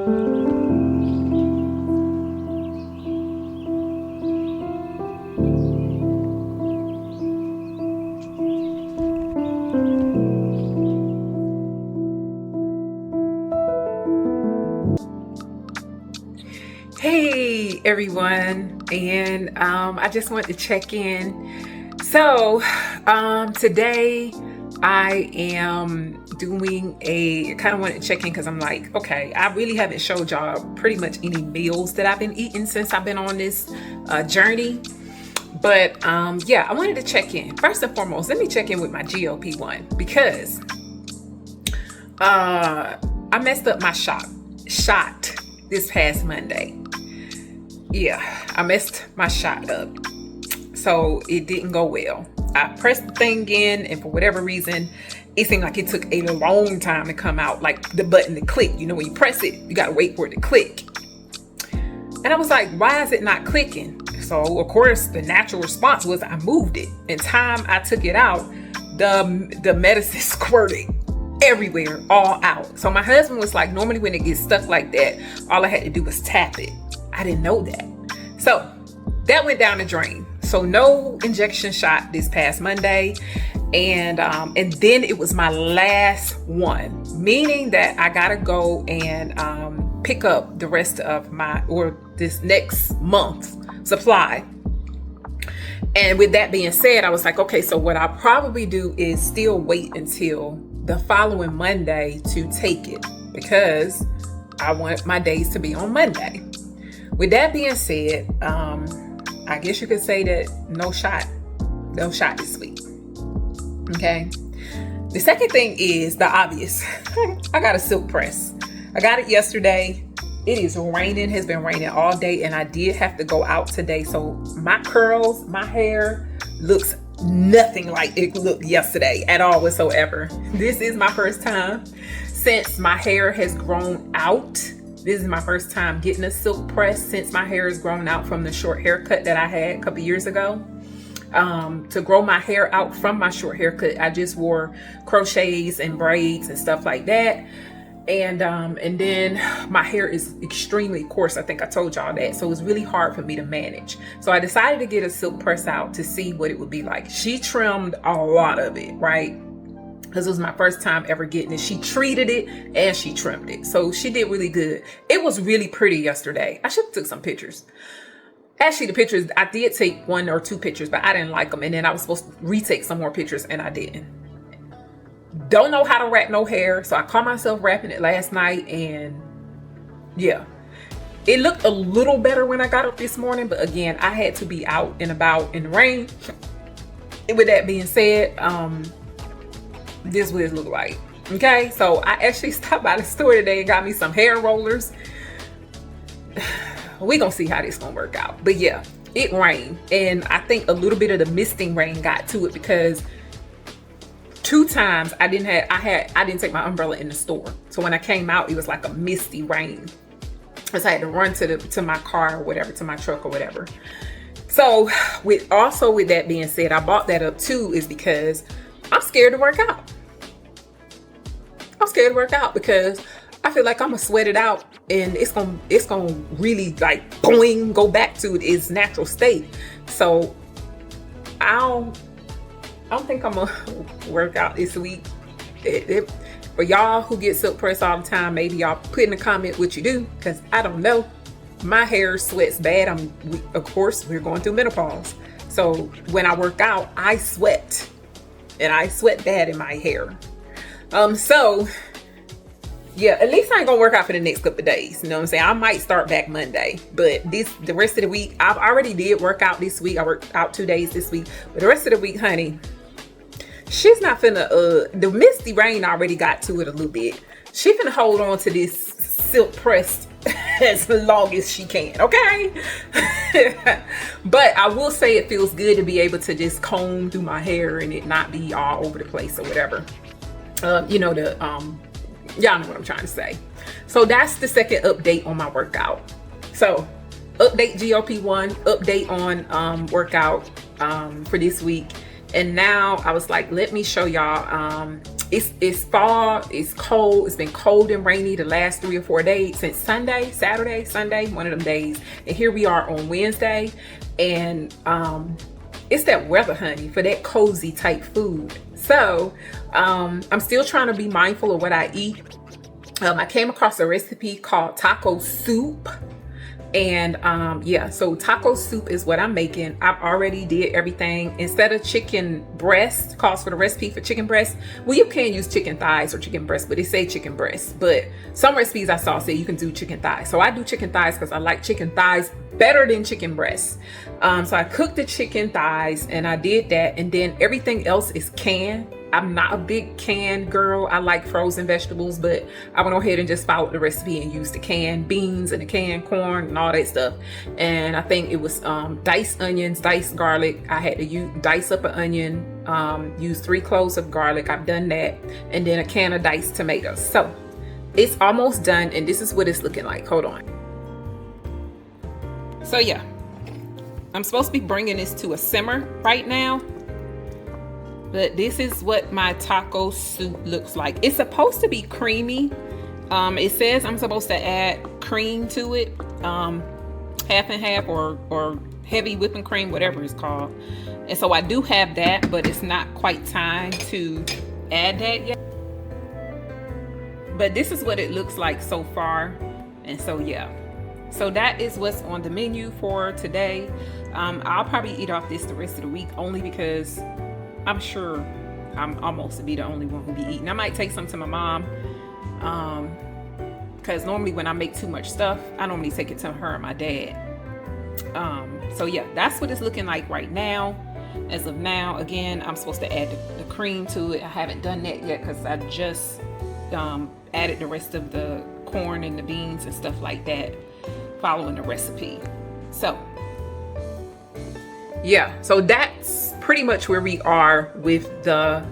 Hey everyone, and I just want to check in. So today I am doing kind of want to check in because I'm like, okay, I really haven't showed y'all pretty much any meals that I've been eating since I've been on this journey. But yeah, I wanted to check in. First and foremost, let me check in with my GLP-1 because I messed up my shot this past Monday. Yeah, I messed my shot up. So it didn't go well. I pressed the thing in, and for whatever reason, it seemed like it took a long time to come out, like the button to click. You know, when you press it, you gotta wait for it to click. And I was like, why is it not clicking? So of course, the natural response was I moved it. In time I took it out, the medicine squirted everywhere, all out. So my husband was like, normally when it gets stuck like that, all I had to do was tap it. I didn't know that. So that went down the drain. So no injection shot this past Monday. And then it was my last one, meaning that I gotta go and pick up the rest of this next month supply. And with that being said, I was like, okay, so what I'll probably do is still wait until the following Monday to take it because I want my days to be on Monday. With that being said, I guess you could say that no shot this week. Okay. The second thing is the obvious. I got a silk press. I got it yesterday. It is raining, has been raining all day, and I did have to go out today. So my curls, my hair looks nothing like it looked yesterday at all whatsoever. This is my first time since my hair has grown out. This is my first time getting a silk press since my hair has grown out from the short haircut that I had a couple years ago. To grow my hair out from my short haircut, I just wore crochets and braids and stuff like that. And then my hair is extremely coarse. I think I told y'all that. So it was really hard for me to manage. So I decided to get a silk press out to see what it would be like. She trimmed a lot of it, right? Because it was my first time ever getting it. She treated it and she trimmed it. So she did really good. It was really pretty yesterday. I should have took some pictures. Actually, the pictures, I did take 1 or 2 pictures, but I didn't like them. And then I was supposed to retake some more pictures and I didn't. Don't know how to wrap no hair. So I caught myself wrapping it last night and yeah. It looked a little better when I got up this morning. But again, I had to be out and about in the rain. And with that being said, this is what it looked like. Okay, so I actually stopped by the store today and got me some hair rollers. We gonna see how this gonna work out. But yeah, it rained, and I think a little bit of the misting rain got to it because 2 times I didn't take my umbrella in the store. So when I came out, it was like a misty rain. So I had to run to my car or whatever, to my truck or whatever. So with that being said, I bought that up too is because I'm scared to work out. I'm scared to work out because I feel like I'm gonna sweat it out and it's gonna really like boing, go back to its natural state. So I don't think I'm gonna work out this week. For y'all who get silk press all the time, maybe y'all put in a comment what you do, because I don't know. My hair sweats bad. Of course, we're going through menopause. So when I work out, I sweat. And I sweat bad in my hair. So yeah, at least I ain't gonna work out for the next couple of days. You know what I'm saying? I might start back Monday, but the rest of the week, I've already did work out this week. I worked out 2 days this week, but the rest of the week, honey, she's not finna, the misty rain already got to it a little bit. She finna hold on to this silk press as long as she can, okay? But I will say it feels good to be able to just comb through my hair and it not be all over the place or whatever. Y'all know what I'm trying to say. So that's the second update on my workout. So update GLP-1, update on workout for this week. And now I was like, let me show y'all. It's fall, it's cold, it's been cold and rainy the last 3 or 4 days since Saturday, Sunday, one of them days. And here we are on Wednesday, and it's that weather, honey, for that cozy type food. So I'm still trying to be mindful of what I eat. I came across a recipe called taco soup. And yeah, so taco soup is what I'm making. I've already did everything. Instead of chicken breast, calls for the recipe for chicken breast. Well, you can use chicken thighs or chicken breast, but it say chicken breast. But some recipes I saw say you can do chicken thighs. So I do chicken thighs because I like chicken thighs better than chicken breasts. So I cooked the chicken thighs and I did that. And then everything else is canned. I'm not a big canned girl. I like frozen vegetables, but I went ahead and just followed the recipe and used the canned beans and the canned corn and all that stuff. And I think it was diced onions, diced garlic. I had to dice up an onion, use 3 cloves of garlic. I've done that. And then a can of diced tomatoes. So it's almost done, and this is what it's looking like. Hold on. So yeah, I'm supposed to be bringing this to a simmer right now. But this is what my taco soup looks like. It's supposed to be creamy. It says I'm supposed to add cream to it, half and half, or heavy whipping cream, whatever it's called. And so I do have that, but it's not quite time to add that yet. But this is what it looks like so far. And so yeah, so that is what's on the menu for today. I'll probably eat off this the rest of the week, only because I'm sure I'm almost to be the only one who be eating. I might take some to my mom, because normally when I make too much stuff, I normally take it to her and my dad. So yeah, that's what it's looking like right now. As of now, again, I'm supposed to add the cream to it. I haven't done that yet because I just added the rest of the corn and the beans and stuff like that following the recipe. So yeah, so that's pretty much where we are with the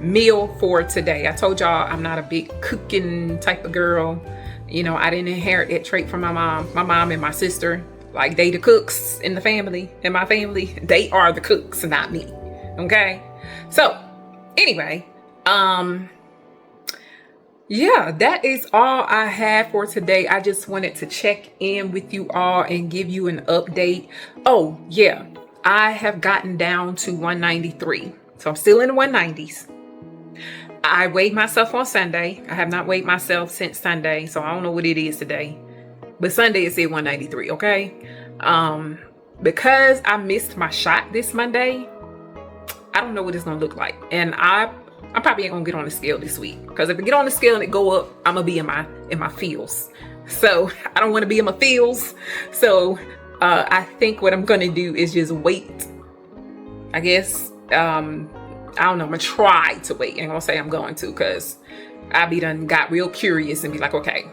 meal for today. I told y'all I'm not a big cooking type of girl. You know, I didn't inherit that trait from my mom. My mom and my sister, like, they the cooks in the family. In my family, they are the cooks, not me. Okay? So, anyway, yeah, that is all I have for today. I just wanted to check in with you all and give you an update. Oh, yeah. I have gotten down to 193. So I'm still in the 190s. I weighed myself on Sunday. I have not weighed myself since Sunday, so I don't know what it is today. But Sunday it said 193, okay? Because I missed my shot this Monday, I don't know what it's gonna look like. And I probably ain't gonna get on the scale this week. Because if I get on the scale and it go up, I'm gonna be in my feels. So I don't wanna be in my feels. So I think what I'm gonna do is just wait. I guess, I don't know, I'm gonna try to wait. I ain't gonna say I'm going to, because I got real curious and be like, okay,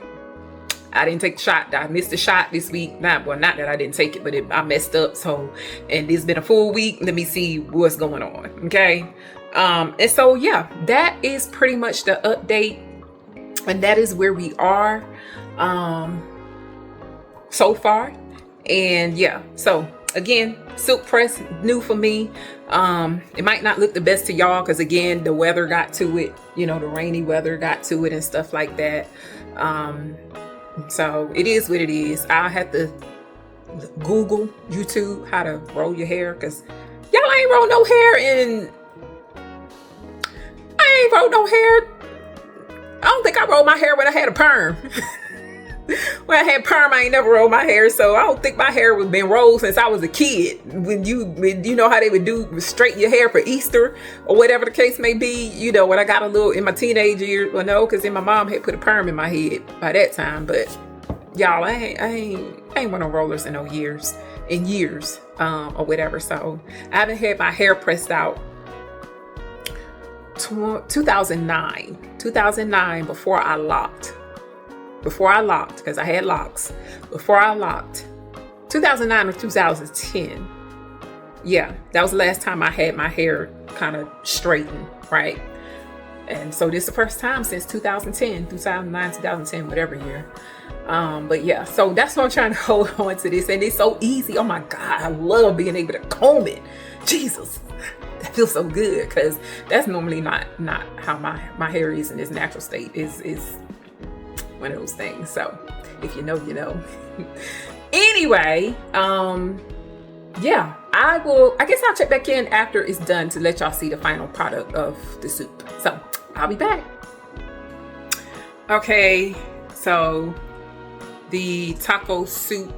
I didn't take the shot. I missed the shot this week. Not that I didn't take it, but I messed up. So, and it's been a full week. Let me see what's going on. Okay. And so, yeah, that is pretty much the update. And that is where we are, so far. And yeah, so again, silk press, new for me. It might not look the best to y'all because, again, the weather got to it. You know, the rainy weather got to it and stuff like that. So it is what it is. I'll have to Google, YouTube, how to roll your hair, because y'all ain't roll no hair in... I ain't roll no hair. I don't think I rolled my hair when I had a perm. When I had perm, I ain't never rolled my hair, so I don't think my hair was been rolled since I was a kid. When you know how they would straighten your hair for Easter or whatever the case may be. You know, when I got a little in my teenage years, well, no, because then my mom had put a perm in my head by that time. But y'all, I ain't went on rollers in years, or whatever. So I haven't had my hair pressed out 2009 before I locked. Because I had locks. Before I locked, 2009 or 2010. Yeah, that was the last time I had my hair kind of straightened, right? And so this is the first time since 2009, 2010, whatever year. But yeah, so that's why I'm trying to hold on to this. And it's so easy. Oh my God, I love being able to comb it. Jesus. feel so good, because that's normally not how my hair is in its natural state. Is one of those things. So if you know, you know. Anyway, yeah, I guess I'll check back in after it's done to let y'all see the final product of the soup. So I'll be back. Okay, so the taco soup,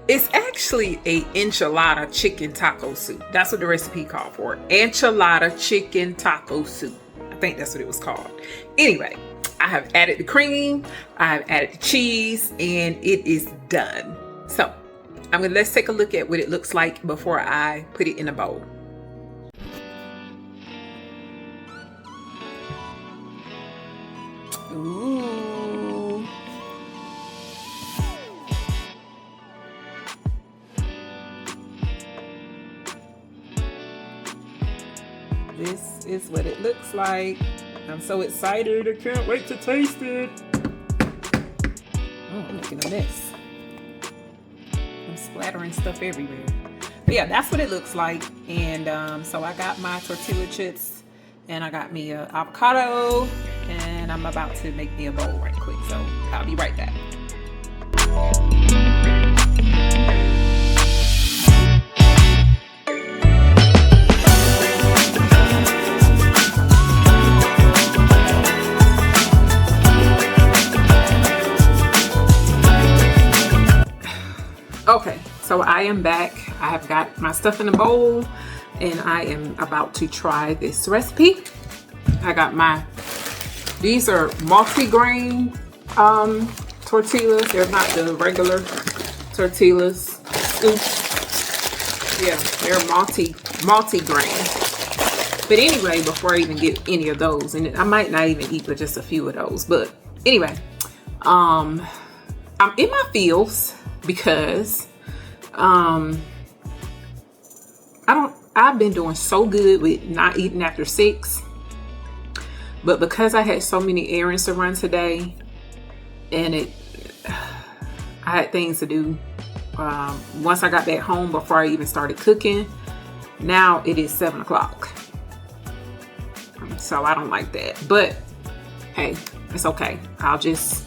it's actually a enchilada chicken taco soup. That's what the recipe called for. Enchilada chicken taco soup. I think that's what it was called. Anyway, I have added the cream, I've added the cheese, and it is done. So let's take a look at what it looks like before I put it in a bowl. Ooh. This is what it looks like. I'm so excited. I can't wait to taste it. Oh, I'm making a mess. I'm splattering stuff everywhere. But yeah, that's what it looks like. And so I got my tortilla chips, and I got me an avocado, and I'm about to make me a bowl right quick. So I'll be right back. Okay, so I am back. I have got my stuff in the bowl, and I am about to try this recipe. I got these are multi-grain tortillas. They're not the regular tortillas. Oops. Yeah, they're multi-grain. But anyway, before I even get any of those, and I might not even eat but just a few of those. But anyway, I'm in my feels, because I've been doing so good with not eating after 6, but because I had so many errands to run today, and I had things to do once I got back home before I even started cooking. Now it is 7 o'clock, so I don't like that, but hey, it's okay. I'll just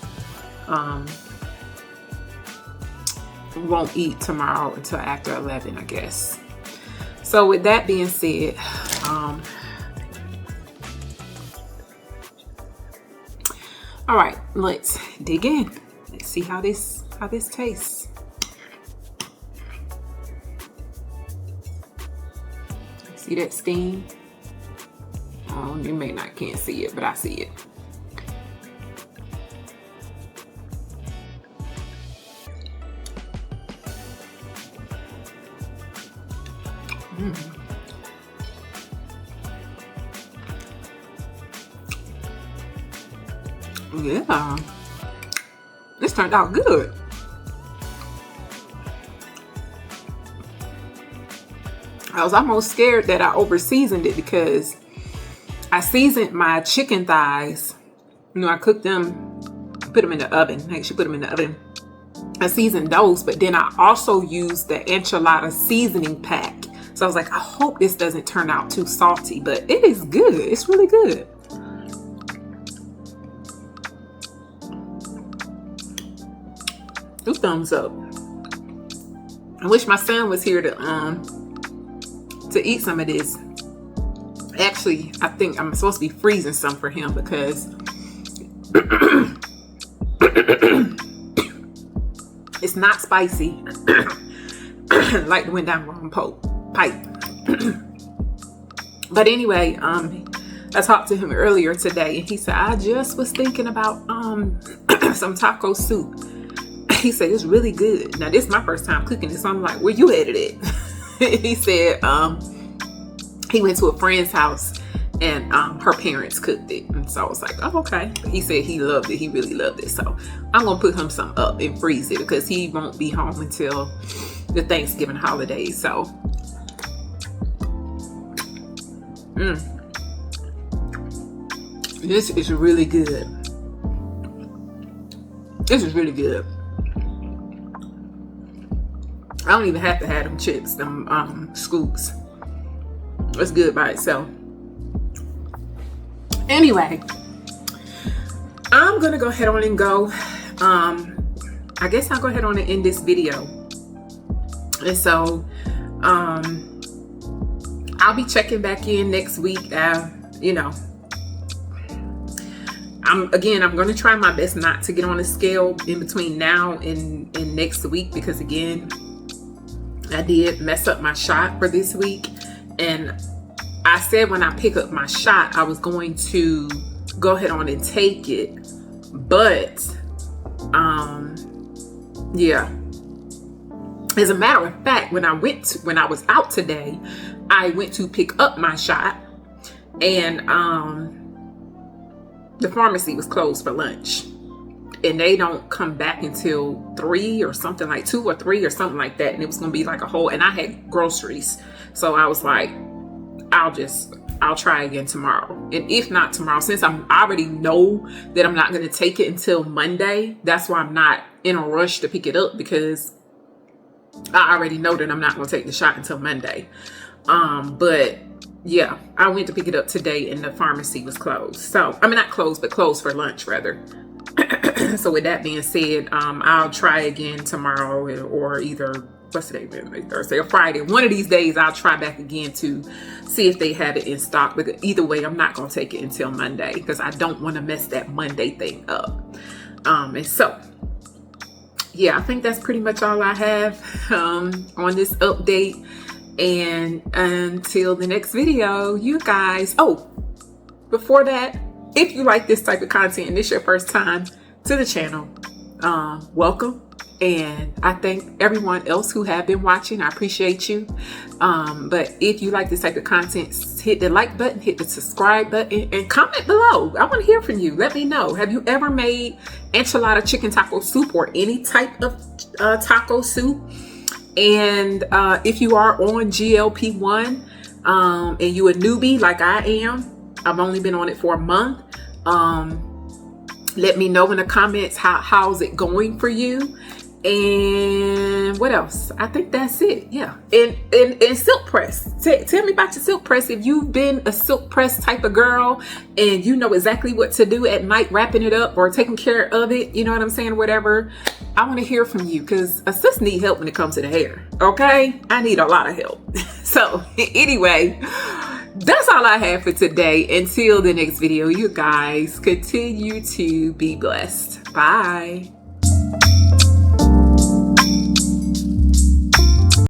won't eat tomorrow until after 11, I guess. So with that being said, all right, let's dig in. Let's see how this tastes. See that steam? Oh, you can't see it, but I see it. Yeah, this turned out good. I was almost scared that I over seasoned it, because I seasoned my chicken thighs. You know, I cooked them, put them in the oven. I actually put them in the oven. I seasoned those, but then I also used the enchilada seasoning pack. So I was like, I hope this doesn't turn out too salty, but it is good. It's really good. 2 thumbs up. I wish my son was here to eat some of this. Actually, I think I'm supposed to be freezing some for him, because it's not spicy. Like the went down the wrong pipe. But anyway, I talked to him earlier today, and he said, I just was thinking about some taco soup. He said, it's really good. Now, this is my first time cooking this, so I'm like, where you at it? He said he went to a friend's house, and her parents cooked it. And so I was like, oh, okay. But he said he loved it. He really loved it. So I'm going to put him some up and freeze it, because he won't be home until the Thanksgiving holidays. So this is really good. This is really good. I don't even have to have them chips, them scoops. It's good by itself. Anyway, I'm gonna go ahead on and go. I guess I'll go ahead on and end this video. And so I'll be checking back in next week. You know, I'm going to try my best not to get on a scale in between now and next week, because again, I did mess up my shot for this week. And I said when I pick up my shot, I was going to go ahead on and take it. But yeah. As a matter of fact, when I was out today, I went to pick up my shot, and the pharmacy was closed for lunch, and they don't come back until 3 or something, like 2 or 3 or something like that. And it was going to be like a whole, and I had groceries. So I was like, I'll try again tomorrow. And if not tomorrow, since I already know that I'm not going to take it until Monday, that's why I'm not in a rush to pick it up, because I already know that I'm not going to take the shot until Monday. But yeah, I went to pick it up today and the pharmacy was closed. So, I mean, not closed, but closed for lunch rather. So with that being said, I'll try again tomorrow, or either, what's today, Wednesday, Thursday, or Friday. One of these days I'll try back again to see if they have it in stock. But either way, I'm not going to take it until Monday, because I don't want to mess that Monday thing up. And so, yeah, I think that's pretty much all I have on this update. And until the next video, you guys, before that, if you like this type of content and this is your first time to the channel, welcome. And I thank everyone else who have been watching. I appreciate you. But if you like this type of content, hit the like button, hit the subscribe button, and comment below. I want to hear from you. Let me know. Have you ever made enchilada chicken taco soup, or any type of taco soup? And if you are on GLP-1 and you a newbie like I am, I've only been on it for a month. Let me know in the comments how's it going for you. And what else? I think that's it. Yeah. And silk press. Tell me about your silk press. If you've been a silk press type of girl and you know exactly what to do at night, wrapping it up or taking care of it, you know what I'm saying? Whatever. I want to hear from you, because a sis need help when it comes to the hair. Okay? I need a lot of help. So anyway, that's all I have for today. Until the next video, you guys continue to be blessed. Bye.